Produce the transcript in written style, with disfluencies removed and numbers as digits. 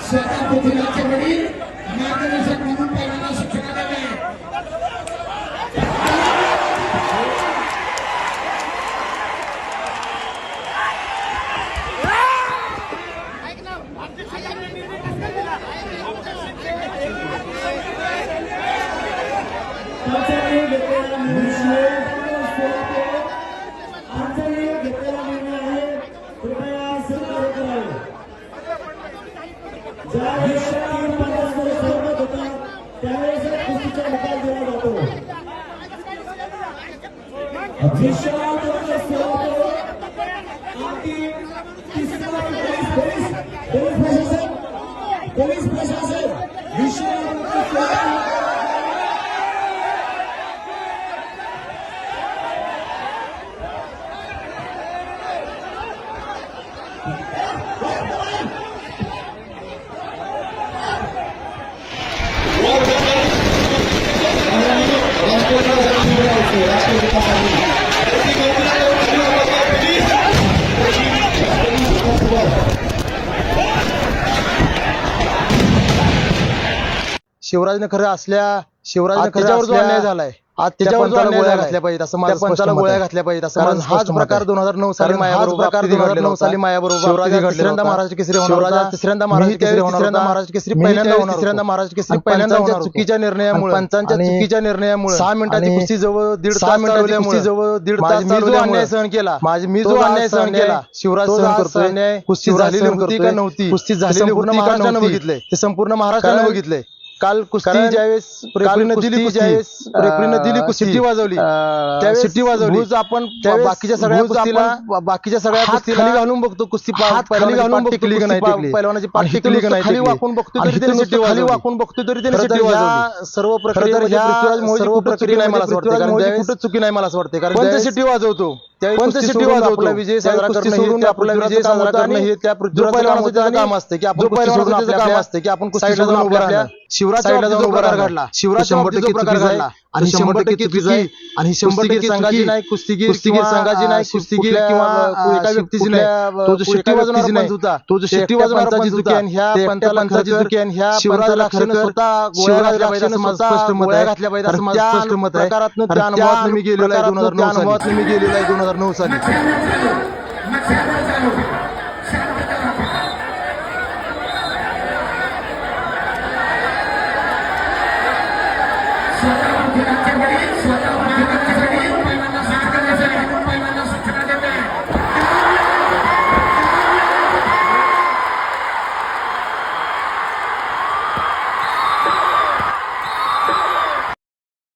स्वतः पृथ्वीराजचे वडील मार्गदर्शक म्हणून पहिल्यांदा शिक्षण द्यावे. पोलीस प्रशासन शिवराजने खरं असल्या शिवराजने त्याच्यावर जो अन्याय झालाय आज त्याच्यावर गोळ्या घातल्या पाहिजेत असं माझं पंचाला गोळ्या घातल्या पाहिजेत असं कारण हाच प्रकार 2009 साली मायाबरोबर 2009 साली मायाबरोबर शिवराज तिसऱ्यांदा महाराष्ट्र केसरी होणार तिसऱ्यांदा महाराष्ट्र केसरी तिसऱ्यांदा महाराष्ट्र केसरी पहिल्यांदा होणार तिसऱ्यांदा महाराष्ट्र केसरी पहिल्यांदा चुकीच्या निर्णयामुळे पंचांच्या चुकीच्या निर्णयामुळे 6 मिनिटाची कुस्ती जवळ 1.5 तास चालवल्यामुळे जवळ 1.5 तास मी जो अन्याय सहन केला मी जो अन्याय सहन केला शिवराज सहन करतोय कुस्ती झालेली होती का नव्हती कुस्ती झालेली पूर्ण महाराष्ट्रानं बघितलंय ते संपूर्ण महाराष्ट्रानं बघितलंय काल कुस्ती ज्यावेळेस रेफरीने दिली ज्यावेळेस रेफरीने दिली शिट्टी वाजवली त्यावेळेस शिट्टी वाजवली आपण बाकीच्या सगळ्या कुस्तीला खाली घालून बघतो कुस्ती खाली घालून टिकली का नाही पहिलवानाची पाठ टिकली का नाही खाली वाकून बघतो तरी त्याने शिट्टी खाली वाकून बघतो तरी त्याने शिट्टी वाजवली सर्व प्रक्रिया सर्व प्रक्रिया नाही मला असं वाटतं कारण कुठं चुकी नाही मला असं वाटतं कारण कोणत्या शिट्टी वाजवतो कोणत्या शिट्टी वाजवतो विजय साजरा करणं आपला विजय साजरा करणं हे त्या पृथ्वीराजाचं काम असतं की आपण पहिलवानाचं काम असतं की आपण साईडला जाऊन उभं राहणं शिवराज साईडला जाऊन उभा घडला शिवराज 100% प्रकार घडला आणि 100% चुकीचं आहे आणि 100% संघाची नाही कुस्तीगीर संघाची नाही कुस्तीगीर किंवा एका व्यक्तीची नाही तो जो शिट्टी वाजवणारा पंच होता तो जो शिट्टी वाजवणारा पंच होता ह्या पंचाची चुकी आणि ह्या शिवराज स्वतः गोळ्या घातल्या पाहिजे असं माझं स्पष्ट मत आहे घातल्या पाहिजे असं माझं स्पष्ट मत आहे त्या अनुभवातून मी गेलेलो आहे 2009 साली 2009 साली